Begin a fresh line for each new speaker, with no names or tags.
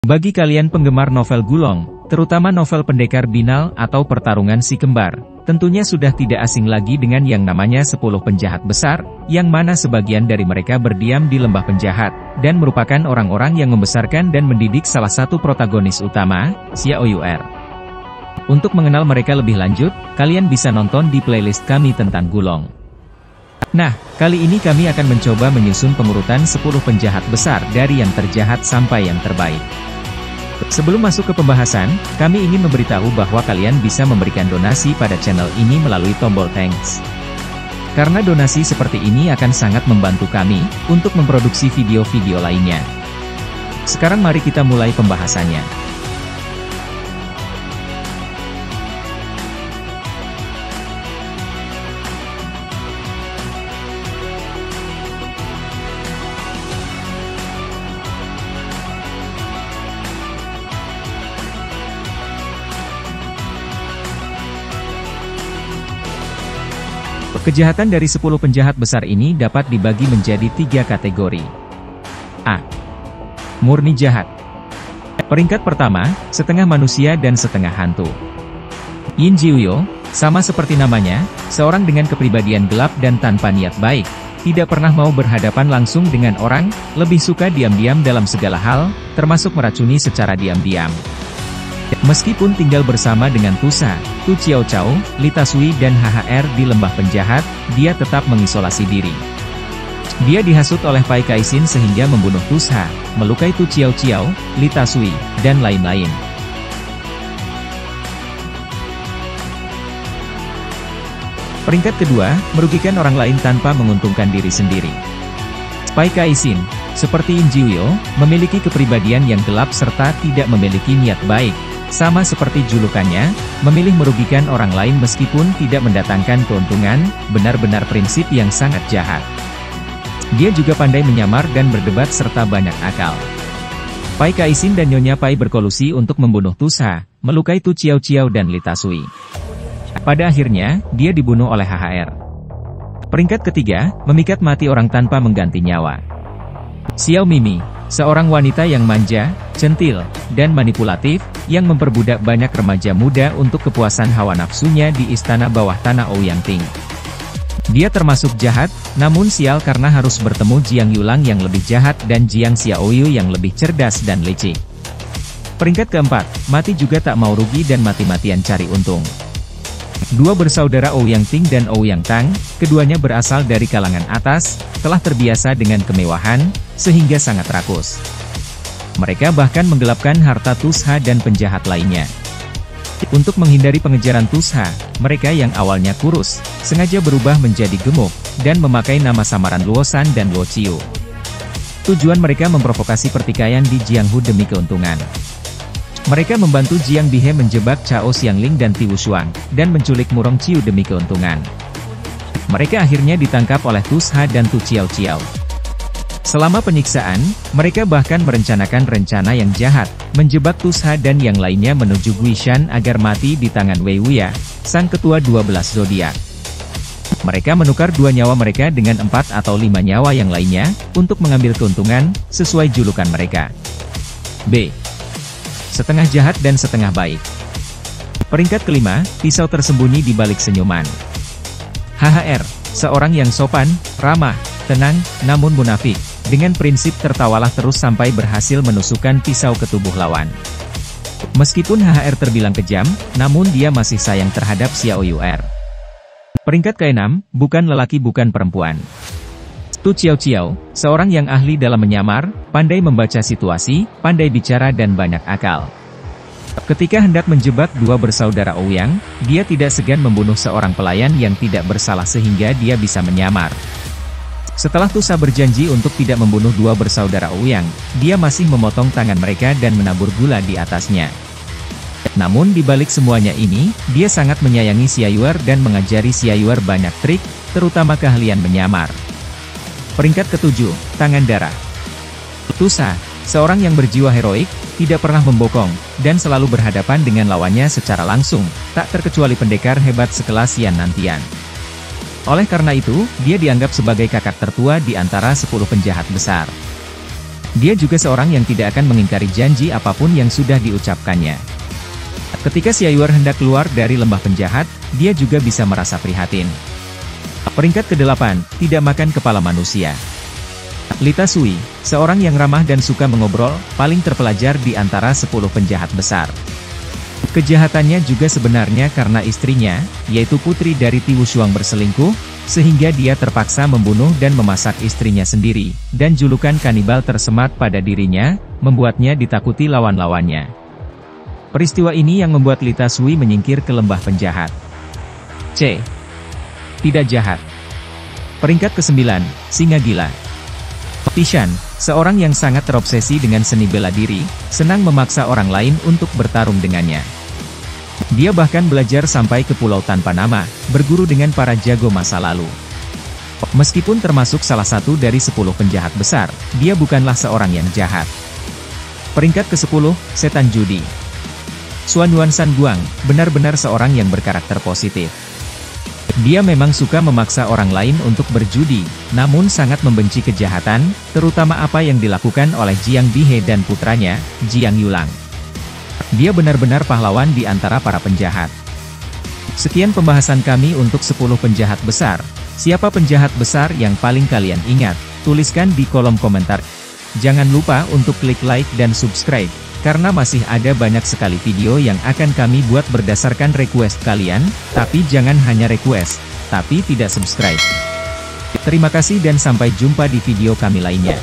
Bagi kalian penggemar novel Gulong, terutama novel pendekar binal atau pertarungan si kembar, tentunya sudah tidak asing lagi dengan yang namanya 10 penjahat besar, yang mana sebagian dari mereka berdiam di lembah penjahat, dan merupakan orang-orang yang membesarkan dan mendidik salah satu protagonis utama, Xiaoyuer. Untuk mengenal mereka lebih lanjut, kalian bisa nonton di playlist kami tentang Gulong. Nah, kali ini kami akan mencoba menyusun pengurutan 10 penjahat besar dari yang terjahat sampai yang terbaik. Sebelum masuk ke pembahasan, kami ingin memberitahu bahwa kalian bisa memberikan donasi pada channel ini melalui tombol thanks. Karena donasi seperti ini akan sangat membantu kami untuk memproduksi video-video lainnya. Sekarang mari kita mulai pembahasannya. Kejahatan dari 10 penjahat besar ini dapat dibagi menjadi 3 kategori. A. Murni jahat. Peringkat pertama, setengah manusia dan setengah hantu. Yin Jiuyo, sama seperti namanya, seorang dengan kepribadian gelap dan tanpa niat baik, tidak pernah mau berhadapan langsung dengan orang, lebih suka diam-diam dalam segala hal, termasuk meracuni secara diam-diam. Meskipun tinggal bersama dengan Tusa, Tu Qiaoqiao, Li Tasui dan HHR di lembah penjahat, dia tetap mengisolasi diri. Dia dihasut oleh Pai Kaixin sehingga membunuh Tusa, melukai Tu Qiaoqiao, Li Tasui, dan lain-lain. Peringkat kedua, merugikan orang lain tanpa menguntungkan diri sendiri. Pai Kaixin, seperti Yin Jiuyo, memiliki kepribadian yang gelap serta tidak memiliki niat baik. Sama seperti julukannya, memilih merugikan orang lain meskipun tidak mendatangkan keuntungan, benar-benar prinsip yang sangat jahat. Dia juga pandai menyamar dan berdebat serta banyak akal. Pai Kaixin dan Nyonya Pai berkolusi untuk membunuh Tusa, melukai Tu Qiaoqiao dan Li Tasui. Pada akhirnya, dia dibunuh oleh HHR. Peringkat ketiga, memikat mati orang tanpa mengganti nyawa. Xiao Mimi, seorang wanita yang manja, centil, dan manipulatif, yang memperbudak banyak remaja muda untuk kepuasan hawa nafsunya di istana bawah tanah Ouyangting. Dia termasuk jahat, namun sial karena harus bertemu Jiang Yulang yang lebih jahat dan Jiang Xiaoyu yang lebih cerdas dan licik. Peringkat keempat, mati juga tak mau rugi dan mati-matian cari untung. Dua bersaudara Ouyangting dan Ouyang Tang, keduanya berasal dari kalangan atas, telah terbiasa dengan kemewahan, sehingga sangat rakus. Mereka bahkan menggelapkan harta Tusha dan penjahat lainnya. Untuk menghindari pengejaran Tusha, mereka yang awalnya kurus, sengaja berubah menjadi gemuk, dan memakai nama samaran Luosan dan Luoqiu. Tujuan mereka memprovokasi pertikaian di Jianghu demi keuntungan. Mereka membantu Jiang Bihe menjebak Chao Xiangling dan Ti Wushuang, dan menculik Murong Qiu demi keuntungan. Mereka akhirnya ditangkap oleh Tusha dan Tu Qiaoqiao. Selama penyiksaan, mereka bahkan merencanakan rencana yang jahat, menjebak Tusha dan yang lainnya menuju Guishan agar mati di tangan Wei Wuya, sang ketua 12 zodiak. Mereka menukar 2 nyawa mereka dengan 4 atau 5 nyawa yang lainnya, untuk mengambil keuntungan, sesuai julukan mereka. B. Setengah jahat dan setengah baik. Peringkat kelima, pisau tersembunyi di balik senyuman. HHR, seorang yang sopan, ramah, tenang, namun munafik, dengan prinsip tertawalah terus sampai berhasil menusukkan pisau ke tubuh lawan. Meskipun HHR terbilang kejam, namun dia masih sayang terhadap Xiaoyuer. Peringkat ke-6, bukan lelaki bukan perempuan. Tu Qiaoqiao, seorang yang ahli dalam menyamar, pandai membaca situasi, pandai bicara dan banyak akal. Ketika hendak menjebak 2 bersaudara Ouyang, dia tidak segan membunuh seorang pelayan yang tidak bersalah sehingga dia bisa menyamar. Setelah Tusa berjanji untuk tidak membunuh 2 bersaudara Ouyang, dia masih memotong tangan mereka dan menabur gula di atasnya. Namun di balik semuanya ini, dia sangat menyayangi Xiaoyuer dan mengajari Xiaoyuer banyak trik, terutama keahlian menyamar. Peringkat ke-7, tangan darah. Tusa, seorang yang berjiwa heroik, tidak pernah membokong, dan selalu berhadapan dengan lawannya secara langsung, tak terkecuali pendekar hebat sekelas Yan Nantian. Oleh karena itu, dia dianggap sebagai kakak tertua di antara 10 penjahat besar. Dia juga seorang yang tidak akan mengingkari janji apapun yang sudah diucapkannya. Ketika Xiayuer hendak keluar dari lembah penjahat, dia juga bisa merasa prihatin. Peringkat ke-8, tidak makan kepala manusia. Lita Sui, seorang yang ramah dan suka mengobrol, paling terpelajar di antara 10 penjahat besar. Kejahatannya juga sebenarnya karena istrinya, yaitu putri dari Ti Wushuang berselingkuh, sehingga dia terpaksa membunuh dan memasak istrinya sendiri, dan julukan kanibal tersemat pada dirinya, membuatnya ditakuti lawan-lawannya. Peristiwa ini yang membuat Lita Sui menyingkir ke lembah penjahat. C. Tidak jahat. Peringkat ke-9, Singa Gila. Tishan, seorang yang sangat terobsesi dengan seni bela diri, senang memaksa orang lain untuk bertarung dengannya. Dia bahkan belajar sampai ke pulau tanpa nama, berguru dengan para jago masa lalu. Meskipun termasuk salah satu dari 10 penjahat besar, dia bukanlah seorang yang jahat. Peringkat ke-10, Setan Judi. Xuan Yuan San Guang, benar-benar seorang yang berkarakter positif. Dia memang suka memaksa orang lain untuk berjudi, namun sangat membenci kejahatan, terutama apa yang dilakukan oleh Jiang Dihe dan putranya, Jiang Yulang. Dia benar-benar pahlawan di antara para penjahat. Sekian pembahasan kami untuk 10 penjahat besar. Siapa penjahat besar yang paling kalian ingat? Tuliskan di kolom komentar. Jangan lupa untuk klik like dan subscribe, karena masih ada banyak sekali video yang akan kami buat berdasarkan request kalian, tapi jangan hanya request, tapi tidak subscribe. Terima kasih dan sampai jumpa di video kami lainnya.